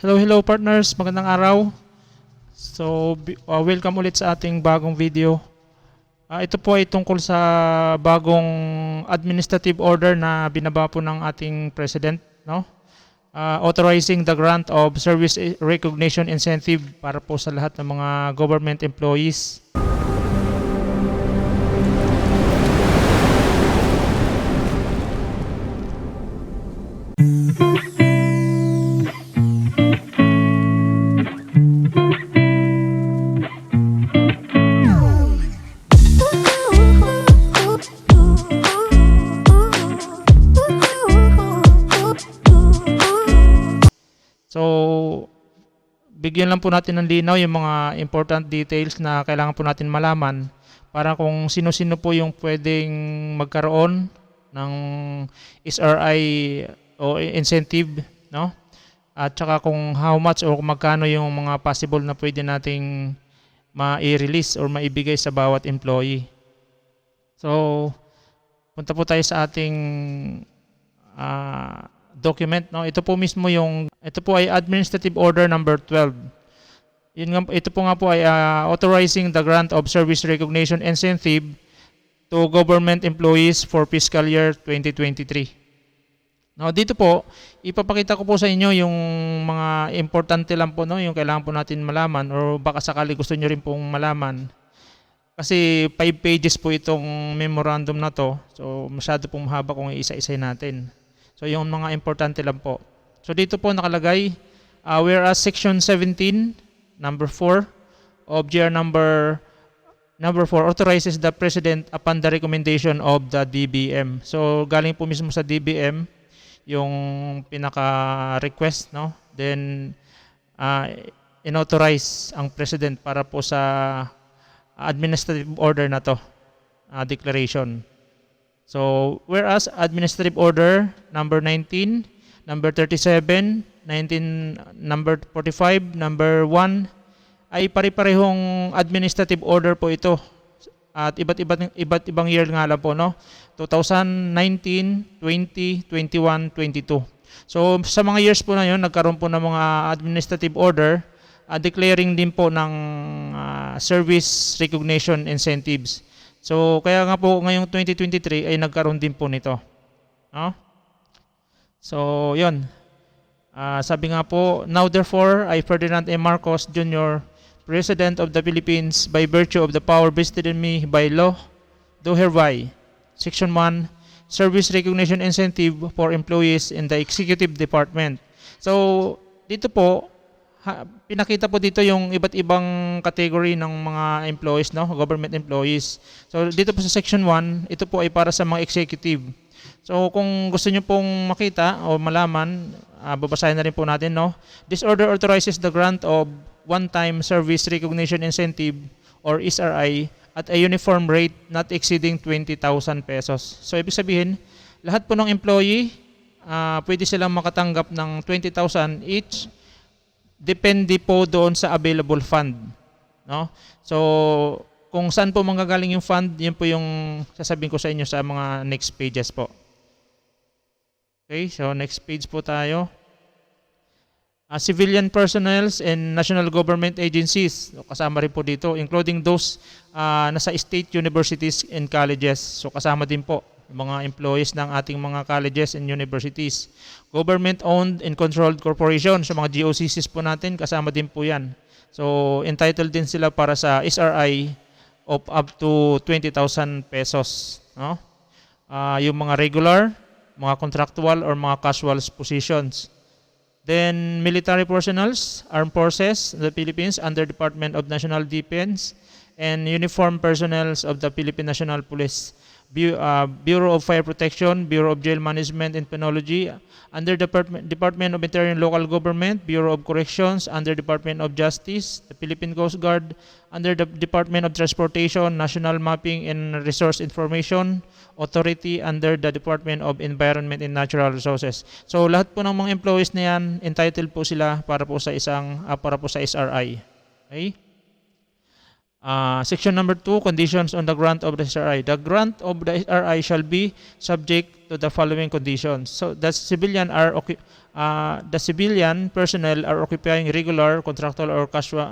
Hello partners, magandang araw. Welcome ulit sa ating bagong video. Ito po ay tungkol sa bagong administrative order na binaba po ng ating President, no? Authorizing the grant of service recognition incentive para po sa lahat ng mga government employees. So, bigyan lang po natin ng linaw yung mga important details na kailangan po natin malaman para kung sino-sino po yung pwedeng magkaroon ng SRI o incentive, no? At saka kung how much o kung magkano yung mga possible na pwede nating ma-release or maibigay sa bawat employee. So, punta po tayo sa ating document, no? Ito po mismo ito po ay Administrative Order number 12. Ito po nga po ay authorizing the grant of service recognition incentive to government employees for fiscal year 2023. Now, dito po ipapakita ko po sa inyo yung mga importante lang po, no, yung kailangan po natin malaman or baka sakali gusto niyo rin pong malaman. Kasi 5 pages po itong memorandum na to. So, masyado pong mahaba kung isa-isay natin. So, yung mga importante lang po. So, dito po nakalagay, whereas Section 17, number 4, of GR number 4 authorizes the President upon the recommendation of the DBM. So, galing po mismo sa DBM yung pinaka-request, no? Then, inauthorize ang President para po sa administrative order na to, declaration. So, whereas Administrative Order number 19, number 37, number 45, number 1 ay pare-parehong administrative order po ito. At iba't ibang year nga lang po, no? 2019, 20, 21, 22. So, sa mga years po na yun, nagkaroon po ng mga administrative order declaring din po ng service recognition incentives. So, kaya nga po ngayong 2023 ay nagkaroon din po nito. No? So, yun. Sabi nga po, now therefore, I, Ferdinand A. Marcos Jr., President of the Philippines, by virtue of the power vested in me by law, do hereby, Section 1, Service Recognition Incentive for Employees in the Executive Department. So, dito po, pinakita po dito yung iba't ibang category ng mga employees, no? Government employees. So, dito po sa Section 1, ito po ay para sa mga executive. So, kung gusto nyo pong makita o malaman, babasahin na rin po natin, no? This order authorizes the grant of one-time service recognition incentive or SRI at a uniform rate not exceeding 20,000 pesos. So, ibig sabihin, lahat po ng employee, pwede silang makatanggap ng 20,000 each. Depende po doon sa available fund, no? So, kung saan po manggagaling yung fund, yun po yung sasabihin ko sa inyo sa mga next pages po. Okay, so next page po tayo. Civilian personnels and national government agencies, so, kasama rin po dito, including those nasa state universities and colleges. So, kasama din po mga employees ng ating mga colleges and universities. Government-owned and controlled corporations, so mga GOCCs po natin, kasama din po yan. So, entitled din sila para sa SRI of up to 20,000 pesos. No? Yung mga regular, mga contractual, or mga casual positions. Then, military personnels, armed forces, the Philippines, under Department of National Defense, and uniformed personnels of the Philippine National Police, Bureau of Fire Protection, Bureau of Jail Management and Penology, under Department of Interior and Local Government, Bureau of Corrections, under Department of Justice, the Philippine Coast Guard, under the Department of Transportation, National Mapping and Resource Information Authority, under the Department of Environment and Natural Resources. So, lahat po ng mga employees na yan, entitled po sila para po sa SRI. Okay? Section number 2, conditions on the grant of the SRI. The grant of the SRI shall be subject to the following conditions. So the civilian personnel are occupying regular, contractual, or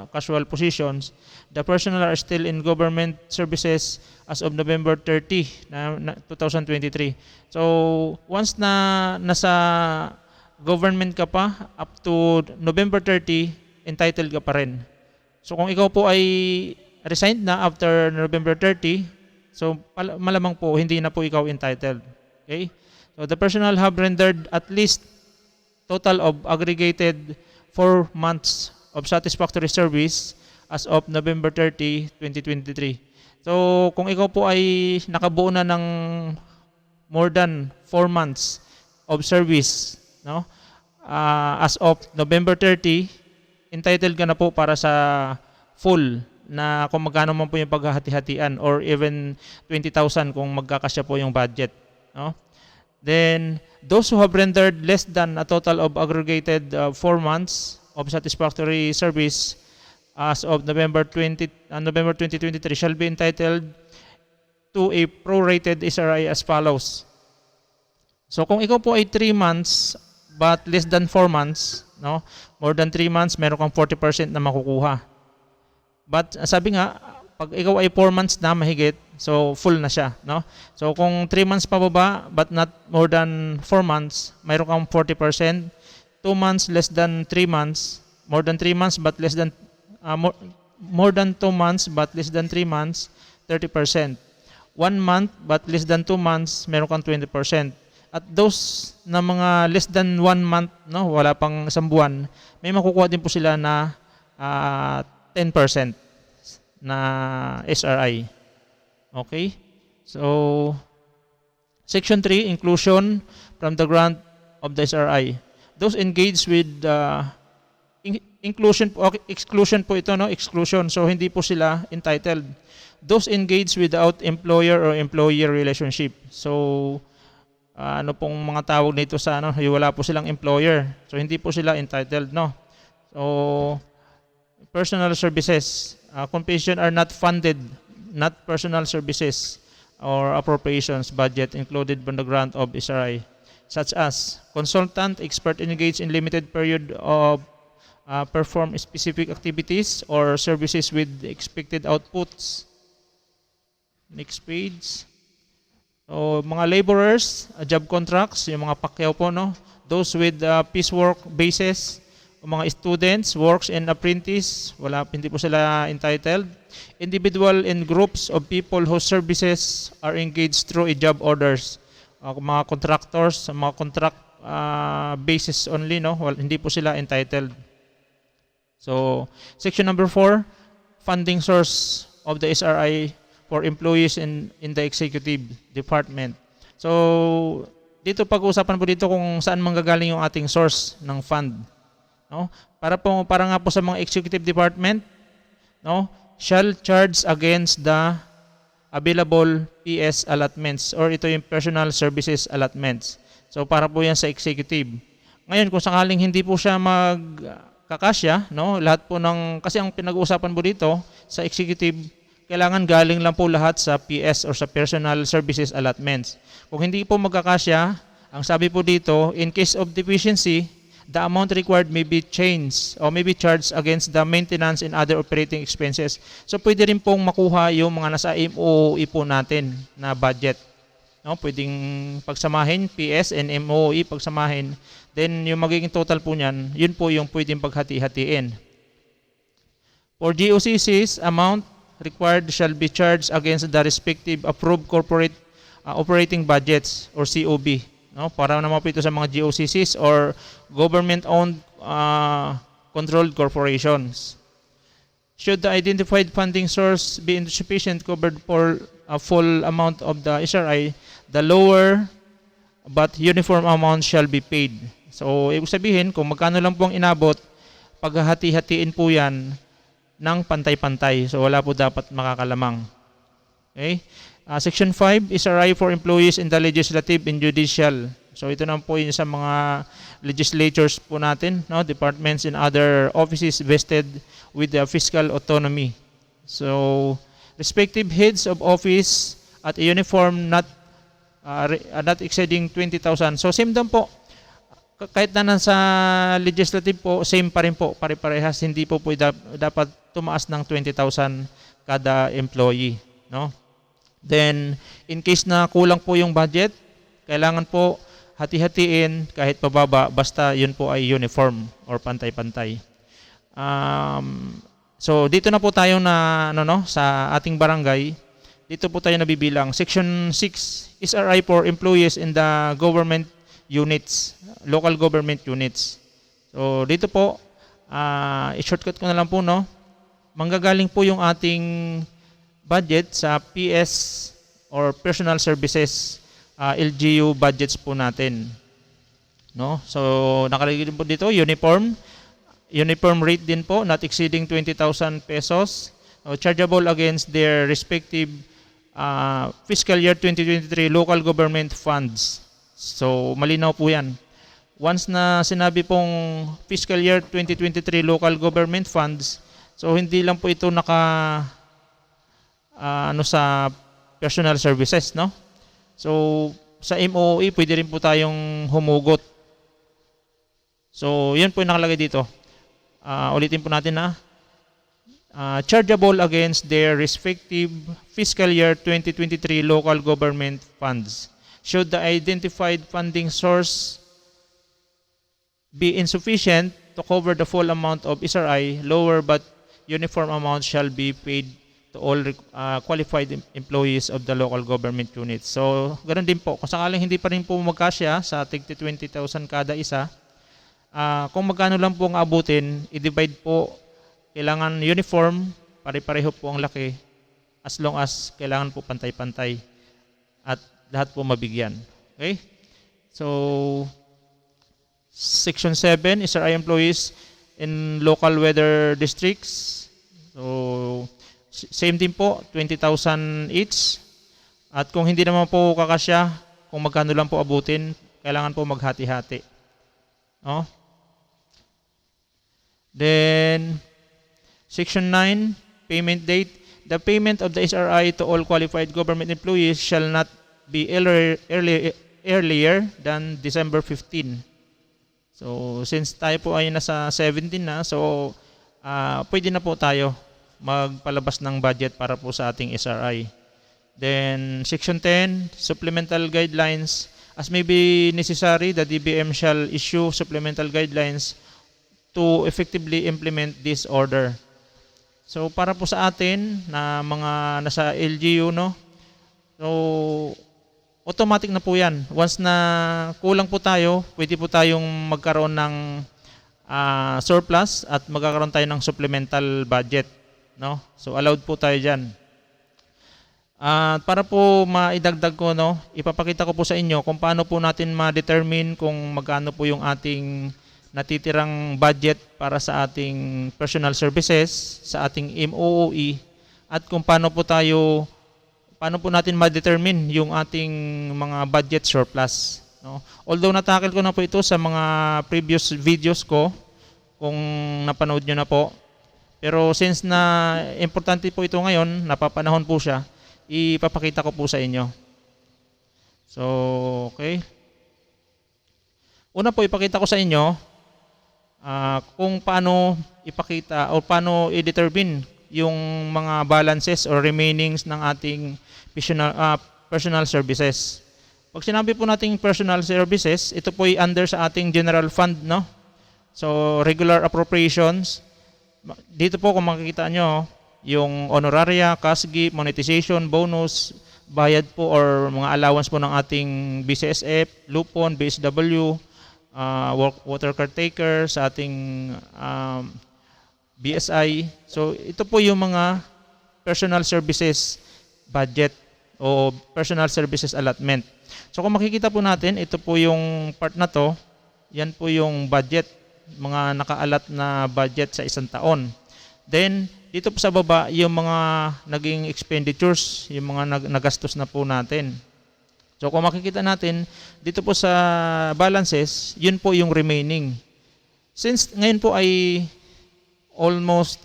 casual positions. The personnel are still in government services as of November 30, 2023. So once na nasa government ka pa up to November 30, entitled ka pa rin. So kung ikaw po ay resigned na after November 30, so malamang po hindi na po ikaw entitled. Okay? So the personnel have rendered at least total of aggregated 4 months of satisfactory service as of November 30, 2023. So kung ikaw po ay nakabuo na ng more than 4 months of service, no? As of November 30, entitled ka na po para sa full na kung magkano man po yung paghahati-hatian, or even 20,000 kung magkakasya po yung budget, no? Then those who have rendered less than a total of aggregated 4 months of satisfactory service as of November 2023 shall be entitled to a prorated SRI as follows. So kung ikaw po ay 3 months but less than 4 months, no? More than 3 months, meron kang 40% na makukuha. But sabi nga, pag ikaw ay 4 months na mahigit, so full na siya, no? So kung 3 months pa baba but not more than 4 months, mayroon kang 40%. 2 months less than 3 months, more than 3 months but less than more than 2 months but less than 3 months, 30%. 1 month but less than 2 months, meron kang 20%. At those na mga less than 1 month, no, wala pang isang buwan, may makukuha din po sila na 10% na SRI. Okay? So, Section 3, inclusion from the grant of the SRI. Those engaged with inclusion po, okay, exclusion po ito, no? Exclusion. So, hindi po sila entitled. Those engaged without employer or employee relationship. So, ano pong mga tawag nito sa ano, wala po silang employer. So, hindi po sila entitled, no? So, personal services, compensation are not funded, not personal services or appropriations budget included from the grant of SRI, such as consultant, expert engaged in limited period of perform specific activities or services with expected outputs. Next page. So, mga laborers, job contracts, yung mga pakyaw po, no? Those with piecework basis, mga students, works and apprentice, hindi po sila entitled. Individual and groups of people whose services are engaged through a job orders. Mga contractors, mga contract basis only, no? Hindi po sila entitled. So, section number 4, funding source of the SRI for employees in the executive department. So, dito pag-uusapan po dito kung saan manggagaling yung ating source ng fund. No? Para nga po sa mga executive department, no, shall charge against the available PS allotments, or ito yung personal services allotments. So para po yan sa executive. Ngayon kung sakaling hindi po siya magkakasya, no, lahat po ng, kasi ang pinag-uusapan po dito sa executive, kailangan galing lang po lahat sa PS or sa personal services allotments. Kung hindi po magkakasya, ang sabi po dito, in case of deficiency, the amount required may be changed or may be charged against the maintenance and other operating expenses. So pwede rin pong makuha yung mga nasa MOE po natin na budget. No, pwedeng pagsamahin, PS and MOE pagsamahin. Then yung magiging total po niyan, yun po yung pwedeng paghati-hatiin. For GOCC's, amount required shall be charged against the respective approved corporate operating budgets or COB. No, para naman po ito sa mga GOCCs or government-owned controlled corporations. Should the identified funding source be insufficient covered for a full amount of the SRI, the lower but uniform amount shall be paid. So, ibig sabihin, kung magkano lang po ang inabot, paghahati-hatiin po yan ng pantay-pantay. So, wala po dapat makakalamang. Okay? Section 5, SRI for employees in the legislative and judicial. So ito na po yun sa mga legislatures po natin, no? Departments and other offices vested with the fiscal autonomy. So, respective heads of office at a uniform not exceeding 20,000. So, same din po. Kahit na nasa legislative po, same pa rin po, pare-parehas. Hindi po dapat tumaas ng 20,000 kada employee. No? Then, in case na kulang po yung budget, kailangan po hati-hatiin kahit pababa, basta yun po ay uniform or pantay-pantay. So, dito na po tayo sa ating barangay. Dito po tayo nabibilang. Section 6, SRI for employees in the government units, local government units. So, dito po, i-shortcut ko na lang po, no? Manggagaling po yung ating budget sa PS or personal services, LGU budgets po natin. No? So, nakalagay din po dito, uniform rate din po, not exceeding 20,000 pesos, chargeable against their respective fiscal year 2023 local government funds. So, malinaw po yan. Once na sinabi pong fiscal year 2023 local government funds, so hindi lang po ito sa personal services, no? So, sa MOE, pwede rin po tayong humugot. So, yun po yung nakalagay dito. Ulitin po natin chargeable against their respective fiscal year 2023 local government funds. Should the identified funding source be insufficient to cover the full amount of SRI, lower but uniform amount shall be paid to all qualified employees of the local government units. So, ganoon din po. Kung sakaling hindi pa rin po magkasya sa tig 20,000 kada isa, kung magkano lang po ang abutin, i-divide po. Kailangan uniform, pare-pareho po ang laki, as long as kailangan po pantay-pantay at lahat po mabigyan. Okay? So, Section 7, SRI employees in local weather districts. So, same din po, 20,000 each. At kung hindi naman po kakasya, kung magkano lang po abutin, kailangan po maghati-hati. No? Then, Section 9, payment date. The payment of the SRI to all qualified government employees shall not be earlier than December 15. So, since tayo po ay nasa 17 na, so pwede na po tayo magpalabas ng budget para po sa ating SRI. Then, Section 10, supplemental guidelines. As may be necessary, the DBM shall issue supplemental guidelines to effectively implement this order. So, para po sa atin na mga nasa LGU, no? So, automatic na po yan. Once na kulang po tayo, pwede po tayong magkaroon ng surplus at magkakaroon tayo ng supplemental budget. No? So, allowed po tayo dyan. Para po maidagdag ko, no, ipapakita ko po sa inyo kung paano po natin ma-determine kung magkano po yung ating natitirang budget para sa ating personal services, sa ating MOOE, at kung paano po natin ma-determine yung ating mga budget surplus. No? Although natakil ko na po ito sa mga previous videos ko, kung napanood nyo na po, pero since na importante po ito ngayon, napapanahon po siya, ipapakita ko po sa inyo. So, okay. Una po, ipakita ko sa inyo kung paano ipakita o paano i-determine yung mga balances or remainings ng ating personal services. Pag sinabi po nating personal services, ito po ay under sa ating general fund, no? So, regular appropriations. Dito po kung makikita nyo, yung honoraria, CASG, monetization, bonus, bayad po or mga allowance po ng ating BCSF, Lupon, BSW, water caretaker, sa ating BSI. So, ito po yung mga personal services budget o personal services allotment. So, kung makikita po natin, ito po yung part na to, yan po yung budget, mga nakaalat na budget sa isang taon. Then, dito po sa baba, yung mga naging expenditures, yung mga nagastos na po natin. So, kung makikita natin, dito po sa balances, yun po yung remaining. Since ngayon po ay almost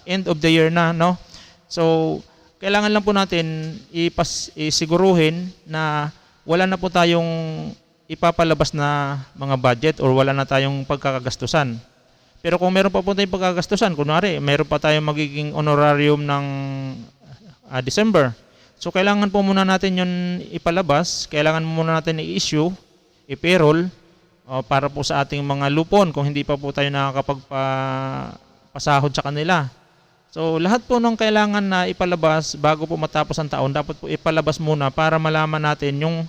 end of the year na, no? So, kailangan lang po natin isiguruhin na wala na po tayong ipapalabas na mga budget or wala na tayong pagkakagastusan. Pero kung meron pa po tayong pagkagastusan, kunwari, meron pa tayong magiging honorarium ng December. So, kailangan po muna natin yun ipalabas, kailangan muna natin i-issue, i-payroll, para po sa ating mga lupon kung hindi pa po tayo nakakapagpasahod sa kanila. So, lahat po ng kailangan na ipalabas bago po matapos ang taon, dapat po ipalabas muna para malaman natin yung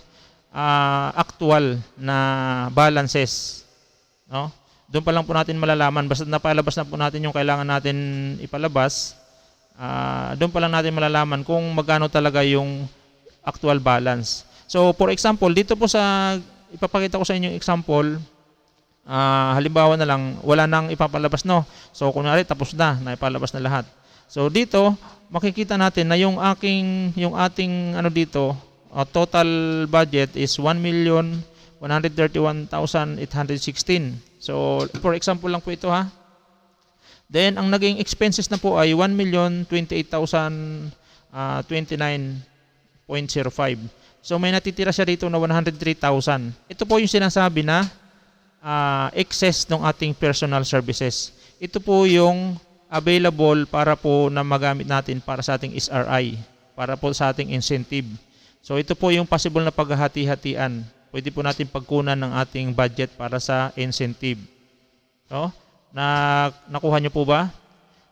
actual na balances. No? Doon pa lang po natin malalaman. Basta napalabas na po natin yung kailangan natin ipalabas, doon pa lang natin malalaman kung magkano talaga yung actual balance. So, for example, dito po ipapakita ko sa inyo yung example. Halimbawa na lang, wala nang ipapalabas, no? So, kunwari, tapos na ipalabas na lahat. So, dito, makikita natin na yung ating dito, total budget is 1,131,816. So, for example lang po ito, ha? Then, ang naging expenses na po ay 1,028,029.05. So, may natitira siya dito na 103,000. Ito po yung sinasabi na excess ng ating personal services. Ito po yung available para po na magamit natin para sa ating SRI, para po sa ating incentive. So ito po yung possible na paghahati-hatian. Pwede po natin pagkunan ng ating budget para sa incentive. So, nakuha niyo po ba?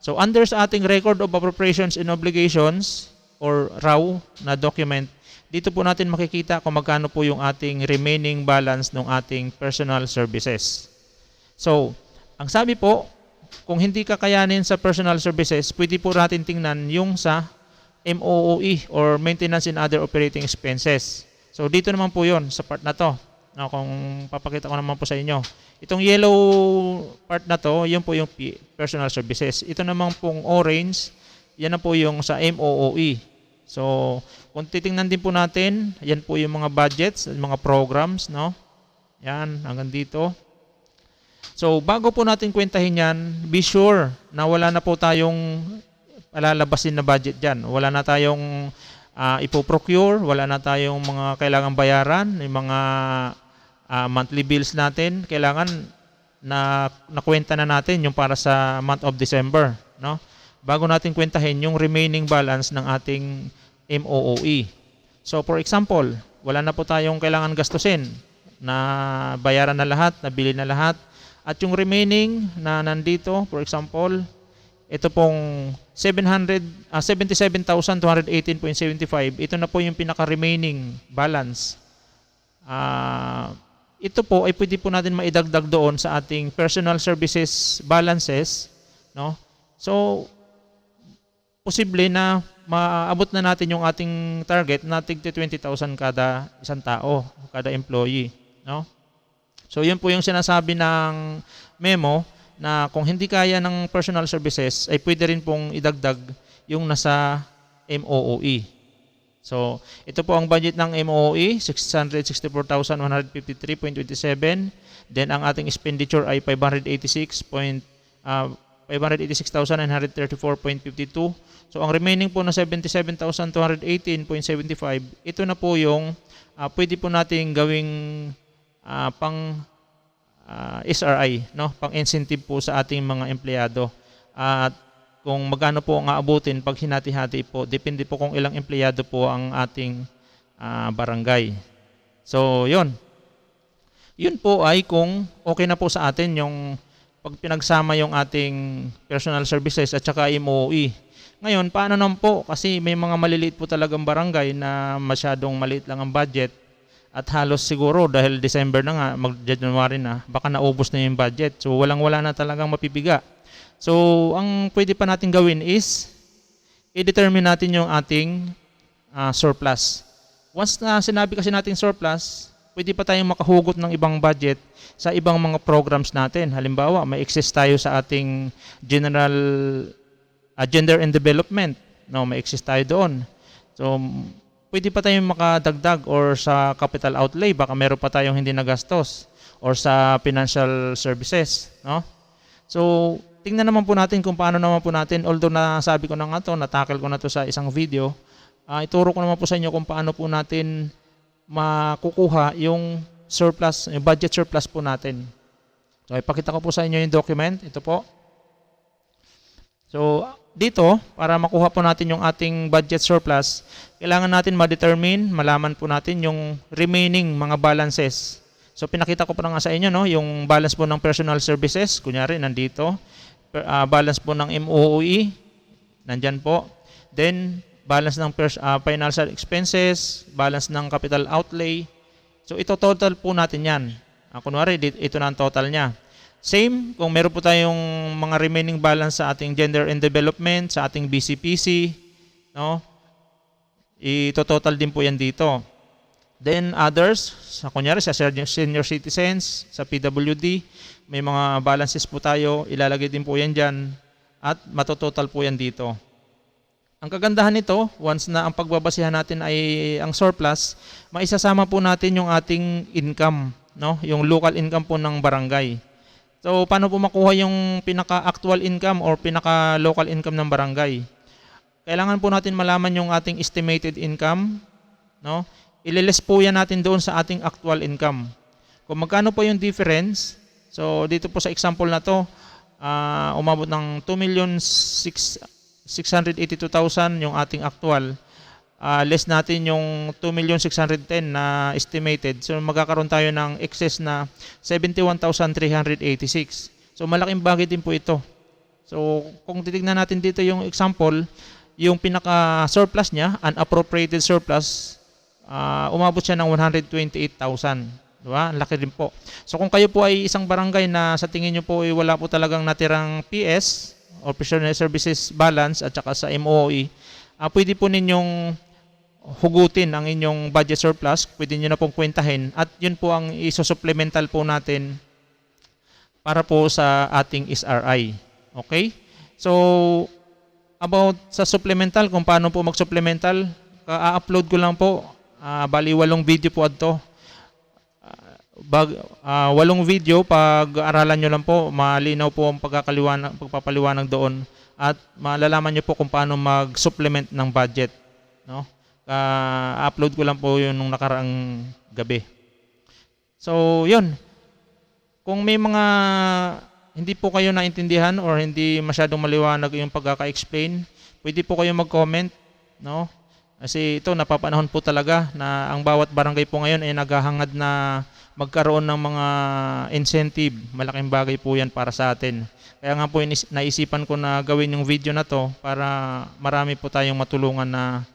So under sa ating Record of Appropriations and Obligations or RAW na document, dito po natin makikita kung magkano po yung ating remaining balance ng ating personal services. So, ang sabi po, kung hindi kakayanin sa personal services, pwede po natin tingnan yung sa MOOE or Maintenance and Other Operating Expenses. So, dito naman po yun sa part na to. Kung papakita ko naman po sa inyo. Itong yellow part na to, yun po yung personal services. Ito naman pong orange, yan na po yung sa MOOE. So, kung titingnan din po natin, yan po yung mga budgets, mga programs, no? Yan, hanggang dito. So, bago po natin kwentahin yan, be sure na wala na po tayong palalabasin na budget dyan. Wala na tayong ipoprocure, wala na tayong mga kailangang bayaran, yung mga monthly bills natin, kailangan na nakwenta na natin yung para sa month of December, no? Bago natin kwentahin yung remaining balance ng ating MOOE. So for example, wala na po tayong kailangan gastusin, na bayaran na lahat, nabili na lahat, at yung remaining na nandito, for example, ito pong 77,218.75, ito na po yung pinaka-remaining balance. Ito po ay pwede po natin maidagdag doon sa ating personal services balances, no? So, posible na maabot na natin yung ating target na tig 20,000 kada isang tao, kada employee, no? So, yun po yung sinasabi ng memo na kung hindi kaya ng personal services ay pwede rin pong idagdag yung nasa MOOE. So, ito po ang budget ng MOOE, 664,153.27. Then, ang ating expenditure ay 586,934.52. So, ang remaining po na 77,218.75, ito na po yung pwede po nating gawing pang SRI, no? Pang incentive po sa ating mga empleyado. At kung magkano po ang aabutin pag hinati-hati po, depende po kung ilang empleyado po ang ating barangay. So, yun. Yun po ay kung okay na po sa atin yung pag pinagsama yung ating personal services at saka MOE. Ngayon, paano naman po? Kasi may mga maliliit po talagang barangay na masyadong maliit lang ang budget at halos siguro dahil December na nga, mag-January na, baka naubos na yung budget. So, walang-wala na talagang mapipiga. So, ang pwede pa natin gawin is i-determine natin yung ating surplus. Once na sinabi kasi nating surplus, pwede pa tayong makahugot ng ibang budget sa ibang mga programs natin. Halimbawa, may excess tayo sa ating general gender and development. No, may excess tayo doon. So, pwede pa tayong makadagdag or sa capital outlay, baka meron pa tayong hindi nagastos or sa financial services, no? So, tingnan naman po natin kung paano naman po natin, although nasabi ko na nga to, natakil ko na to sa isang video, ituro ko naman po sa inyo kung paano po natin makukuha yung surplus, yung budget surplus po natin. So ipakita ko po sa inyo yung document, ito po. So dito, para makuha po natin yung ating budget surplus, kailangan natin ma-determine, malaman po natin yung remaining mga balances. So pinakita ko po na nga sa inyo, no, yung balance po ng personal services, kunyari nandito, balance po ng MOOE, nandyan po. Then balance ng financial expenses, balance ng capital outlay. So ito total po natin yan. Kunwari, ito na ang total niya. Same, kung meron po tayong mga remaining balance sa ating gender and development, sa ating BCPC, no? Ito total din po yan dito. Then others, kunyari sa senior citizens, sa PWD, may mga balances po tayo, ilalagay din po yan dyan at matototal po yan dito. Ang kagandahan nito, once na ang pagbabasihan natin ay ang surplus, maisasama po natin yung ating income, no? Yung local income po ng barangay. So, paano po makuha yung pinaka-actual income or pinaka-local income ng barangay? Kailangan po natin malaman yung ating estimated income, no? Ililis po yan natin doon sa ating actual income. Kung magkano po yung difference, so dito po sa example na to, umabot ng 2,682,000 yung ating actual. Less natin yung 2,610,000 na estimated. So magkakaroon tayo ng excess na 71,386. So malaking bagay din po ito. So kung titignan natin dito yung example, yung pinaka-surplus niya, unappropriated surplus, umabot siya ng 128,000. Diba? Ang laki din po. So kung kayo po ay isang barangay na sa tingin nyo po ay wala po talagang natirang PS or Personal Services Balance at saka sa MOE, pwede po ninyong hugutin ang inyong budget surplus, pwede nyo na pong kwentahin at yun po ang iso-supplemental po natin para po sa ating SRI. Okay? So, about sa supplemental, kung paano po mag-supplemental, upload ko lang po, bali 8 video po adto. 8 video, pag-aralan nyo lang po, malinaw po ang pagpapaliwanag doon at malalaman nyo po kung paano mag-supplement ng budget. No? Upload ko lang po yun nung nakaraang gabi. So, yun. Kung may mga hindi po kayo naintindihan or hindi masyadong maliwanag yung pagkaka-explain, pwede po kayo mag-comment. No? Kasi ito, napapanahon po talaga na ang bawat barangay po ngayon ay naghahangad na magkaroon ng mga incentive. Malaking bagay po yan para sa atin. Kaya nga po naisipan ko na gawin yung video na to para marami po tayong matulungan na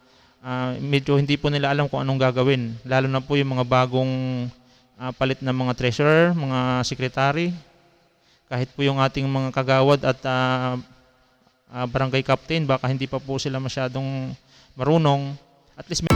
medyo hindi po nila alam kung anong gagawin. Lalo na po yung mga bagong palit na mga treasurer, mga secretary, kahit po yung ating mga kagawad at barangay captain, baka hindi pa po sila masyadong marunong. At least